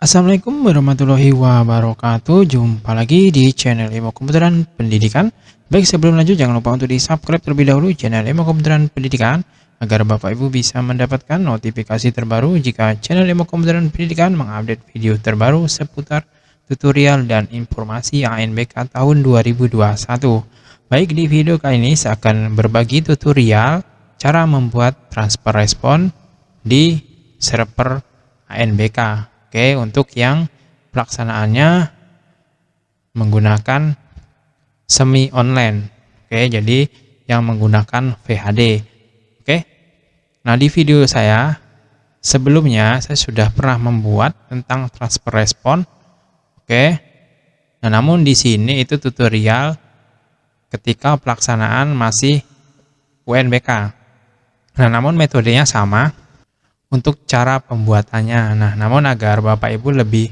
Assalamualaikum warahmatullahi wabarakatuh. Jumpa lagi di channel Ilmu Komputeran Pendidikan. Baik, sebelum lanjut jangan lupa untuk di-subscribe terlebih dahulu channel Ilmu Komputeran Pendidikan agar Bapak Ibu bisa mendapatkan notifikasi terbaru jika channel Ilmu Komputeran Pendidikan mengupdate video terbaru seputar tutorial dan informasi ANBK tahun 2021. Baik, di video kali ini saya akan berbagi tutorial cara membuat transfer respon di server ANBK. Oke, untuk yang pelaksanaannya menggunakan semi online. Oke, jadi yang menggunakan VHD. Oke. Nah, di video saya sebelumnya saya sudah pernah membuat tentang transfer respon. Oke. Nah, namun di sini itu tutorial ketika pelaksanaan masih UNBK. Nah, namun metodenya sama untuk cara pembuatannya. Nah, namun agar Bapak Ibu lebih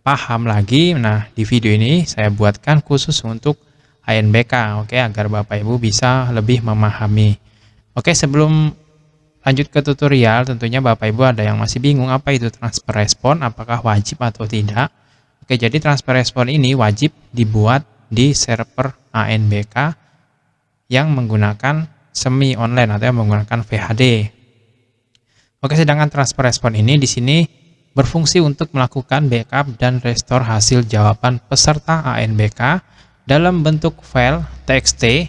paham lagi, nah di video ini saya buatkan khusus untuk ANBK, oke, agar Bapak Ibu bisa lebih memahami. Oke, sebelum lanjut ke tutorial, tentunya Bapak Ibu ada yang masih bingung apa itu transfer respon, apakah wajib atau tidak. Oke, jadi transfer respon ini wajib dibuat di server ANBK yang menggunakan semi online atau yang menggunakan VHD. Oke, sedangkan transfer respon ini di sini berfungsi untuk melakukan backup dan restore hasil jawaban peserta ANBK dalam bentuk file TXT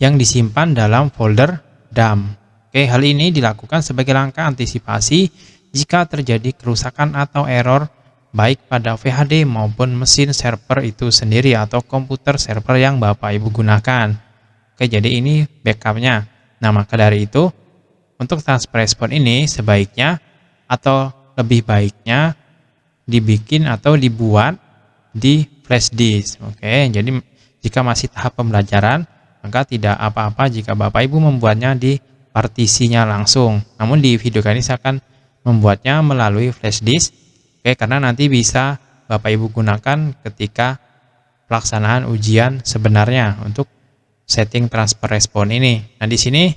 yang disimpan dalam folder DAM. Oke, hal ini dilakukan sebagai langkah antisipasi jika terjadi kerusakan atau error baik pada VHD maupun mesin server itu sendiri atau komputer server yang Bapak Ibu gunakan. Oke, jadi ini backupnya. Nah, maka dari itu untuk transfer respon ini sebaiknya atau lebih baiknya dibikin atau dibuat di flash disk. Oke, jadi jika masih tahap pembelajaran maka tidak apa-apa jika Bapak Ibu membuatnya di partisinya langsung. Namun di video kali ini saya akan membuatnya melalui flash disk. Oke, karena nanti bisa Bapak Ibu gunakan ketika pelaksanaan ujian sebenarnya untuk setting transfer respon ini. Nah, di sini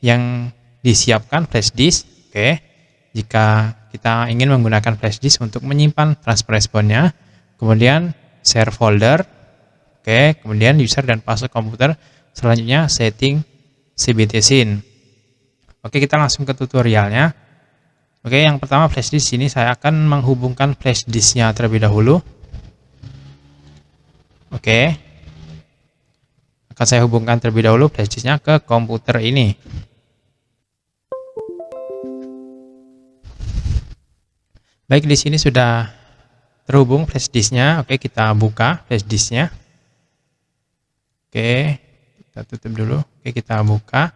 yang disiapkan flash disk. Oke, jika kita ingin menggunakan flash disk untuk menyimpan transfer responnya, kemudian share folder. Oke, kemudian user dan password komputer, selanjutnya setting cbtsin. Oke, kita langsung ke tutorialnya. Oke, yang pertama flash disk ini saya akan menghubungkan flash disknya terlebih dahulu. Oke, akan saya hubungkan terlebih dahulu flash disknya ke komputer ini. Baik, di sini sudah terhubung flash disknya. Oke, kita buka flash disknya. Oke, kita tutup dulu. Oke, kita buka.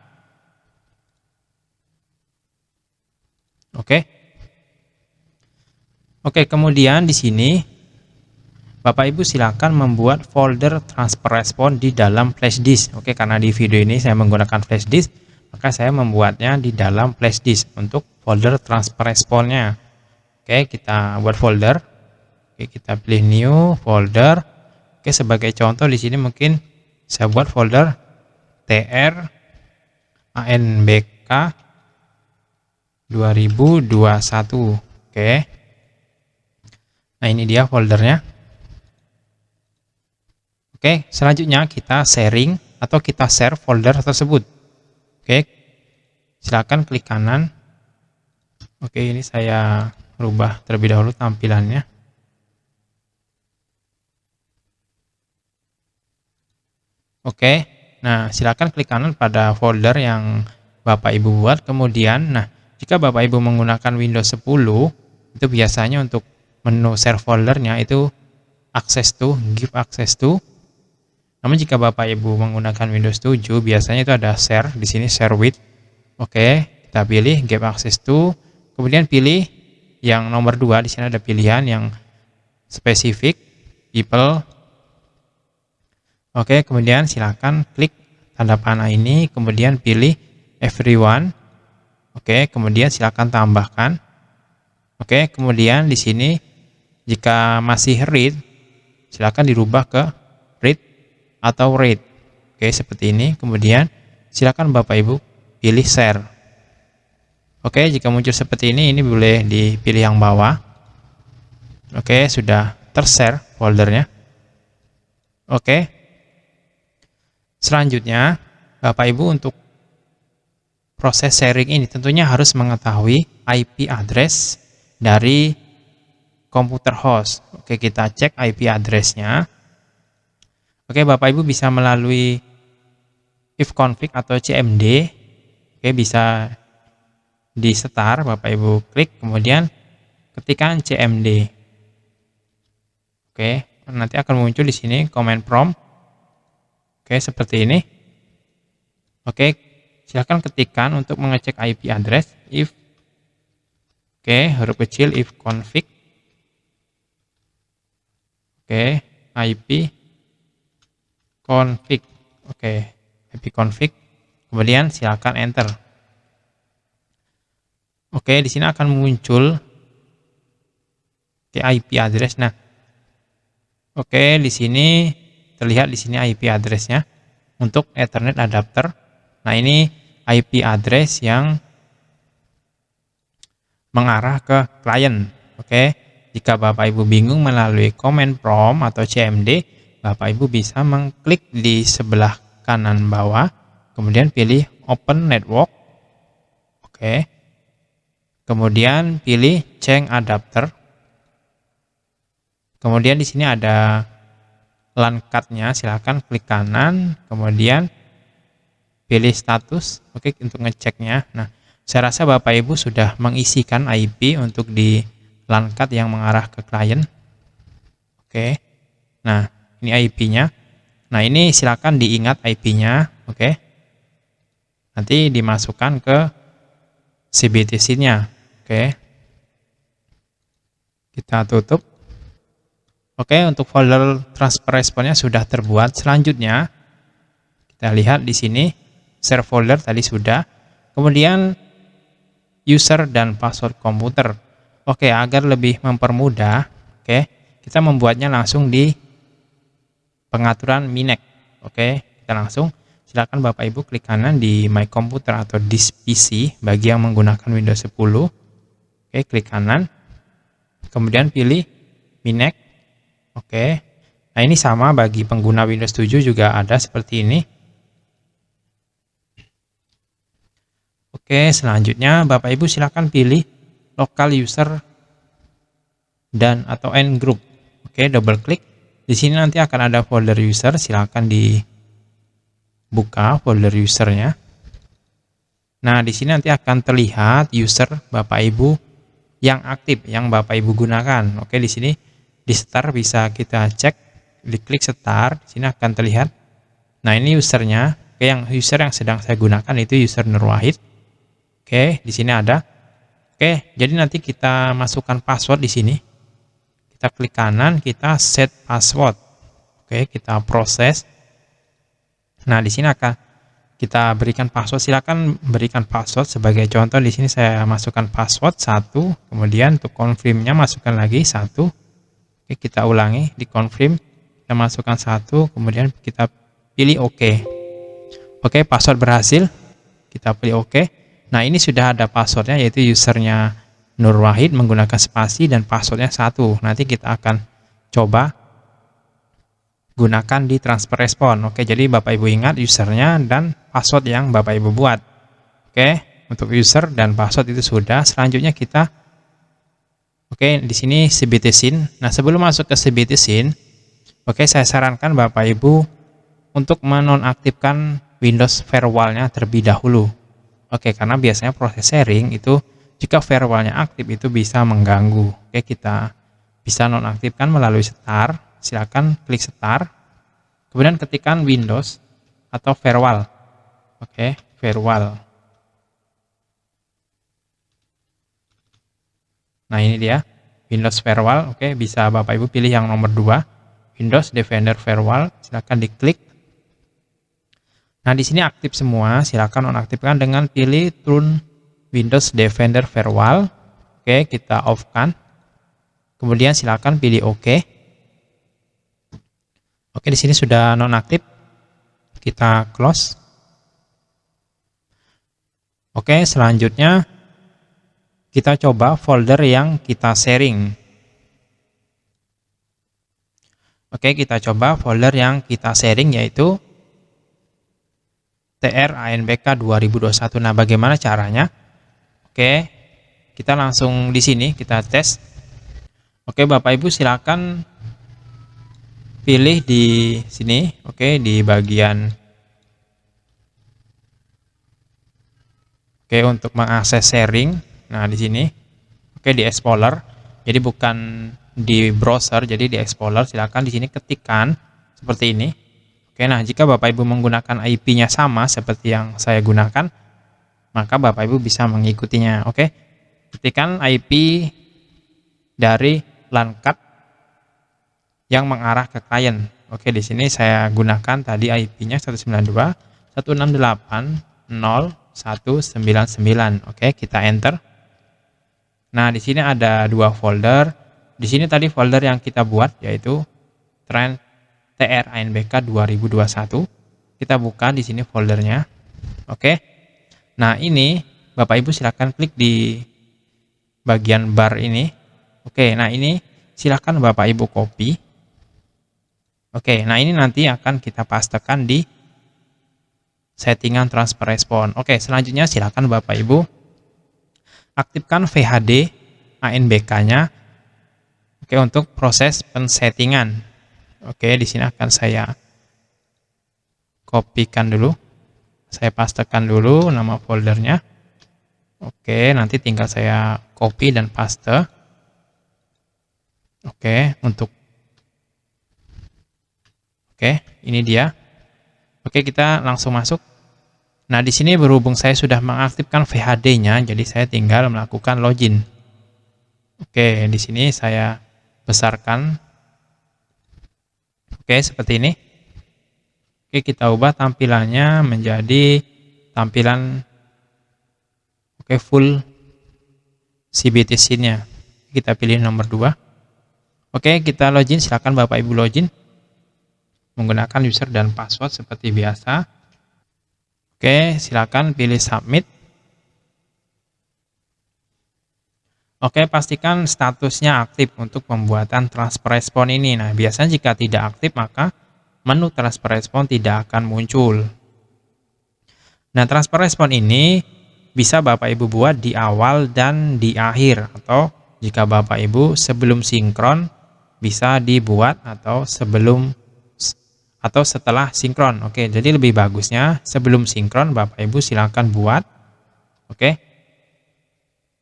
Oke, kemudian di sini Bapak Ibu silakan membuat folder transfer respon di dalam flash disk. Oke, karena di video ini saya menggunakan flash disk, maka saya membuatnya di dalam flash disk untuk folder transfer responnya. Oke, kita buat folder. Oke, kita pilih new folder. Oke, sebagai contoh di sini mungkin saya buat folder TR ANBK 2021. Oke. Nah, ini dia foldernya. Oke, selanjutnya kita sharing atau kita share folder tersebut. Oke, silakan klik kanan. Oke, ini saya rubah terlebih dahulu tampilannya. Oke, nah silakan klik kanan pada folder yang Bapak Ibu buat. Kemudian, nah jika Bapak Ibu menggunakan Windows 10, itu biasanya untuk menu share foldernya itu access to, give access to. Namun jika Bapak Ibu menggunakan Windows 7, biasanya itu ada share, di sini share with. Oke, kita pilih give access to, kemudian pilih yang nomor 2. Di sini ada pilihan yang spesifik people. Oke, kemudian silakan klik tanda panah ini, kemudian pilih everyone. Oke, kemudian silakan tambahkan. Oke, kemudian di sini jika masih read, silakan dirubah ke read atau read. Oke, seperti ini. Kemudian silakan Bapak Ibu pilih share. Oke, jika muncul seperti ini boleh dipilih yang bawah. Oke, sudah tershare foldernya. Oke. Selanjutnya, Bapak Ibu untuk proses sharing ini tentunya harus mengetahui IP address dari komputer host. Oke, kita cek IP address-nya. Oke, Bapak Ibu bisa melalui ifconfig atau cmd. Oke, bisa di start, Bapak Ibu klik, kemudian ketikkan cmd. Oke, nanti akan muncul di sini command prompt. Oke, seperti ini. Oke, silakan ketikkan untuk mengecek IP address if. Oke, huruf kecil ifconfig. Oke, IP config. Oke, IP config. Kemudian silakan enter. Oke, di sini akan muncul IP address. Nah, oke, di sini terlihat di sini IP address-nya untuk Ethernet adapter. Nah, ini IP address yang mengarah ke klien. Oke, jika Bapak Ibu bingung melalui command prompt atau cmd, Bapak Ibu bisa mengklik di sebelah kanan bawah, kemudian pilih open network. Oke, kemudian pilih change adapter. Kemudian di sini ada LAN card-nya, silakan klik kanan, kemudian pilih status. Oke, untuk ngeceknya. Nah, saya rasa Bapak Ibu sudah mengisikan IP untuk di LAN card yang mengarah ke klien. Oke. Nah, ini IP-nya. Nah, ini silakan diingat IP-nya. Oke. Nanti dimasukkan ke CBTC-nya. Oke. Kita tutup. Oke, untuk folder transfer responnya sudah terbuat. Selanjutnya, kita lihat di sini share folder tadi sudah. Kemudian user dan password komputer. Oke, agar lebih mempermudah, oke, kita membuatnya langsung di pengaturan Minek. Oke, kita langsung silakan Bapak Ibu klik kanan di My Computer atau This PC bagi yang menggunakan Windows 10. Oke, klik kanan. Kemudian pilih Minek. Oke. Nah, ini sama bagi pengguna Windows 7 juga ada seperti ini. Oke, selanjutnya Bapak Ibu silakan pilih local user dan atau end group. Oke, double klik. Di sini nanti akan ada folder user, silakan dibuka folder usernya. Nah, di sini nanti akan terlihat user Bapak Ibu yang aktif yang Bapak Ibu gunakan. Oke, di sini di start bisa kita cek, diklik start, di sini akan terlihat. Nah, ini usernya. Oke, yang user yang sedang saya gunakan itu user Nur Wahid. Oke, di sini ada. Oke, jadi nanti kita masukkan password di sini. Kita klik kanan, kita set password. Oke, kita proses. Nah, di sini akan kita berikan password. Silakan berikan password sebagai contoh. Di sini saya masukkan password 1, kemudian untuk confirm-nya masukkan lagi 1. Oke, kita ulangi, di confirm, kita masukkan 1, kemudian kita pilih OK. Oke, password berhasil. Kita pilih OK. Nah, ini sudah ada passwordnya, yaitu usernya Nur Wahid menggunakan spasi dan passwordnya 1. Nanti kita akan coba gunakan di transfer respon. Oke, jadi Bapak Ibu ingat usernya dan password yang Bapak Ibu buat. Oke, untuk user dan password itu sudah. Selanjutnya kita, oke, di sini CBTSyn. Nah, sebelum masuk ke CBTSyn, oke, saya sarankan Bapak Ibu untuk menonaktifkan Windows firewall-nya terlebih dahulu. Oke, karena biasanya proses sharing itu jika firewall-nya aktif itu bisa mengganggu. Oke, kita bisa nonaktifkan melalui start. Silakan klik start. Kemudian ketikkan Windows atau firewall. Oke, firewall. Nah, ini dia Windows firewall. Oke, bisa Bapak Ibu pilih yang nomor 2, Windows Defender Firewall. Silakan diklik. Nah, di sini aktif semua, silakan nonaktifkan dengan pilih Turn Windows Defender Firewall. Oke, kita off-kan. Kemudian silakan pilih OK. Oke, di sini sudah nonaktif. Kita close. Oke, selanjutnya kita coba folder yang kita sharing. Oke, kita coba folder yang kita sharing yaitu TR-ANBK 2021. Nah, bagaimana caranya? Oke, kita langsung di sini kita tes. Oke, Bapak Ibu silakan pilih di sini. Oke, di bagian untuk mengakses sharing. Nah, di sini. Oke, di Explorer. Jadi bukan di browser, jadi di Explorer. Silakan di sini ketikkan seperti ini. Oke, nah jika Bapak Ibu menggunakan IP-nya sama seperti yang saya gunakan, maka Bapak Ibu bisa mengikutinya. Oke, ketikkan IP dari LAN card yang mengarah ke klien. Oke, di sini saya gunakan tadi IP-nya 192.168.0.199. Oke, kita enter. Nah, di sini ada dua folder. Di sini tadi folder yang kita buat yaitu TR-ANBK 2021. Kita buka di sini foldernya. Oke. Nah, ini Bapak Ibu silakan klik di bagian bar ini. Oke, nah ini silakan Bapak Ibu copy. Oke, nah ini nanti akan kita pastekan di settingan transfer respon. Oke, selanjutnya silakan Bapak Ibu aktifkan VHD ANBK-nya. Oke, untuk proses pensettingan. Oke, di sini akan saya kopikan dulu. Saya pastekan dulu nama foldernya. Oke, nanti tinggal saya copy dan paste. Oke, ini dia. Oke, kita langsung masuk. Nah, di sini berhubung saya sudah mengaktifkan VHD-nya, jadi saya tinggal melakukan login. Oke, di sini saya besarkan. Oke, seperti ini. Oke, kita ubah tampilannya menjadi tampilan full CBT scene-nya. Kita pilih nomor 2. Oke, kita login. Silakan Bapak Ibu login menggunakan user dan password seperti biasa. Oke, silakan pilih submit. Oke, pastikan statusnya aktif untuk pembuatan transfer respon ini. Nah, biasanya jika tidak aktif maka menu transfer respon tidak akan muncul. Nah, transfer respon ini bisa Bapak Ibu buat di awal dan di akhir, atau jika Bapak Ibu sebelum sinkron bisa dibuat atau setelah sinkron. Oke, jadi lebih bagusnya sebelum sinkron Bapak Ibu silakan buat. Oke.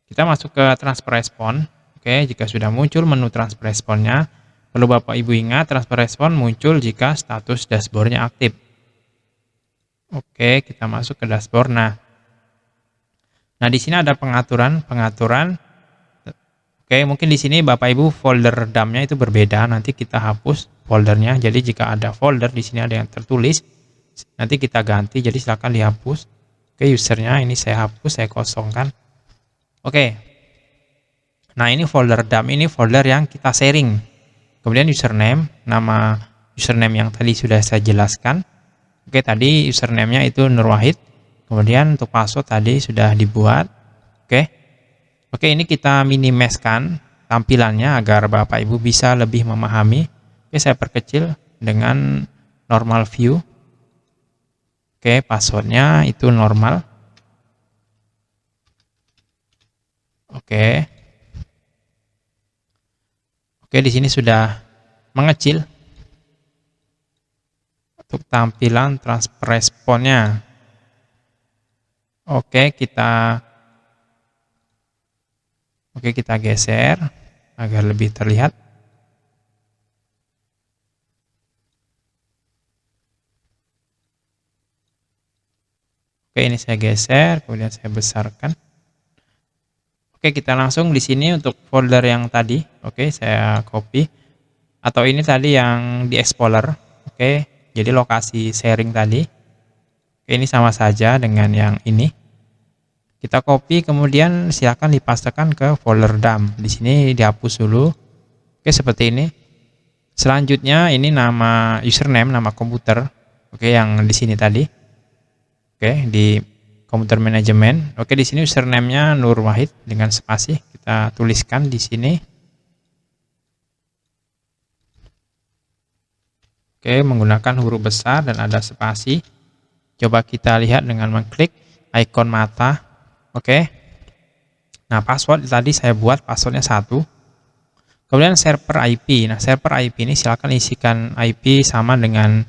Kita masuk ke transfer respon. Oke, jika sudah muncul menu transfer responnya, perlu Bapak Ibu ingat transfer respon muncul jika status dashboardnya aktif. Oke, kita masuk ke dashboard. Nah, di sini ada pengaturan. Oke, mungkin di sini Bapak Ibu folder dump-nya itu berbeda. Nanti kita hapus foldernya. Jadi jika ada folder di sini ada yang tertulis, nanti kita ganti. Jadi silakan dihapus. Oke, usernya ini saya hapus, saya kosongkan. Oke. Nah, ini folder dump, ini folder yang kita sharing. Kemudian username, nama username yang tadi sudah saya jelaskan. Oke, tadi username-nya itu Nurwahid. Kemudian untuk password tadi sudah dibuat. Oke, ini kita minimeskan tampilannya agar Bapak Ibu bisa lebih memahami. Oke, saya perkecil dengan normal view. Oke, passwordnya itu normal. Oke, di sini sudah mengecil untuk tampilan transfer responnya. Oke, kita geser agar lebih terlihat. Oke, ini saya geser, kemudian saya besarkan. Oke, kita langsung di sini untuk folder yang tadi. Oke, saya copy. Atau ini tadi yang di Explorer. Oke, jadi lokasi sharing tadi. Oke, ini sama saja dengan yang ini. Kita copy, kemudian silakan dipastekan ke folder dump. Di sini dihapus dulu. Oke, seperti ini. Selanjutnya ini nama username, nama komputer. Oke, yang di sini tadi. Oke, komputer manajemen. Oke, di sini username-nya Nur Wahid dengan spasi kita tuliskan di sini. Oke, menggunakan huruf besar dan ada spasi. Coba kita lihat dengan mengklik ikon mata. Oke. Nah, password tadi saya buat passwordnya 1. Kemudian server IP. Nah, server IP ini silakan isikan IP sama dengan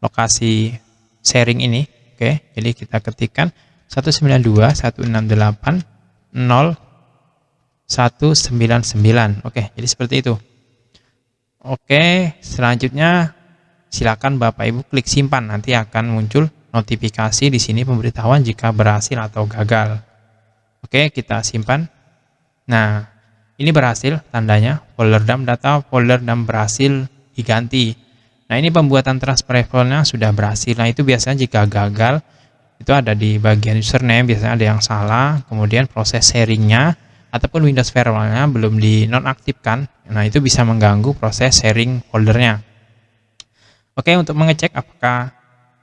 lokasi sharing ini. Oke, jadi kita ketikkan 192.168.0.199. Oke, jadi seperti itu. Oke, selanjutnya silakan Bapak Ibu klik simpan. Nanti akan muncul notifikasi di sini pemberitahuan jika berhasil atau gagal. Oke, kita simpan. Nah, ini berhasil tandanya folder dump data folder dump berhasil diganti. Nah, ini pembuatan transfer responnya sudah berhasil. Nah, itu biasanya jika gagal, itu ada di bagian username, biasanya ada yang salah, kemudian proses sharingnya, ataupun Windows firewall-nya belum dinonaktifkan. Nah, itu bisa mengganggu proses sharing foldernya. Oke, untuk mengecek apakah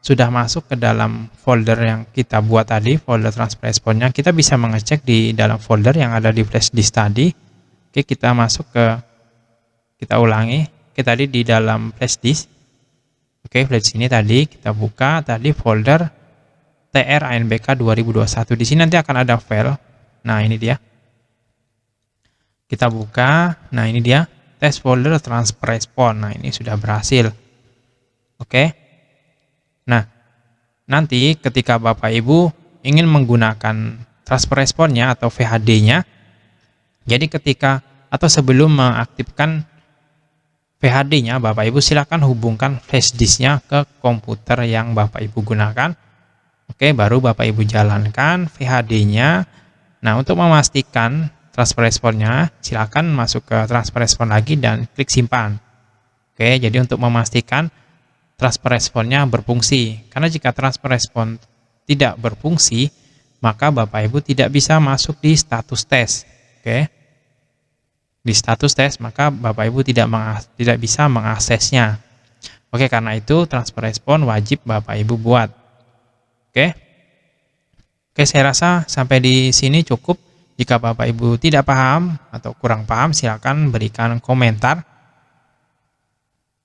sudah masuk ke dalam folder yang kita buat tadi, folder transfer responnya, kita bisa mengecek di dalam folder yang ada di flash disk tadi. Oke, kita masuk kita ulangi, oke, tadi di dalam flash disk. Oke, flash ini tadi kita buka tadi folder TR ANBK 2021. Di sini nanti akan ada file. Nah, ini dia. Kita buka. Nah, ini dia test folder transfer response. Nah, ini sudah berhasil. Oke. Nah, nanti ketika Bapak Ibu ingin menggunakan transfer response-nya atau VHD-nya, jadi ketika atau sebelum mengaktifkan VHD-nya, Bapak Ibu silakan hubungkan flash disk-nya ke komputer yang Bapak Ibu gunakan. Oke, baru Bapak Ibu jalankan VHD-nya. Nah, untuk memastikan transfer response-nya, silakan masuk ke transfer response lagi dan klik simpan. Oke, jadi untuk memastikan transfer response-nya berfungsi. Karena jika transfer response tidak berfungsi, maka Bapak Ibu tidak bisa masuk di status tes. Oke. Di status tes, maka Bapak Ibu tidak bisa mengaksesnya. Oke, karena itu transfer response wajib Bapak Ibu buat. Oke. Oke, saya rasa sampai di sini cukup. Jika Bapak Ibu tidak paham atau kurang paham, silakan berikan komentar.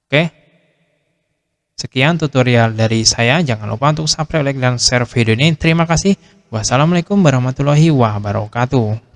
Oke. Sekian tutorial dari saya. Jangan lupa untuk subscribe, like, dan share video ini. Terima kasih. Wassalamualaikum warahmatullahi wabarakatuh.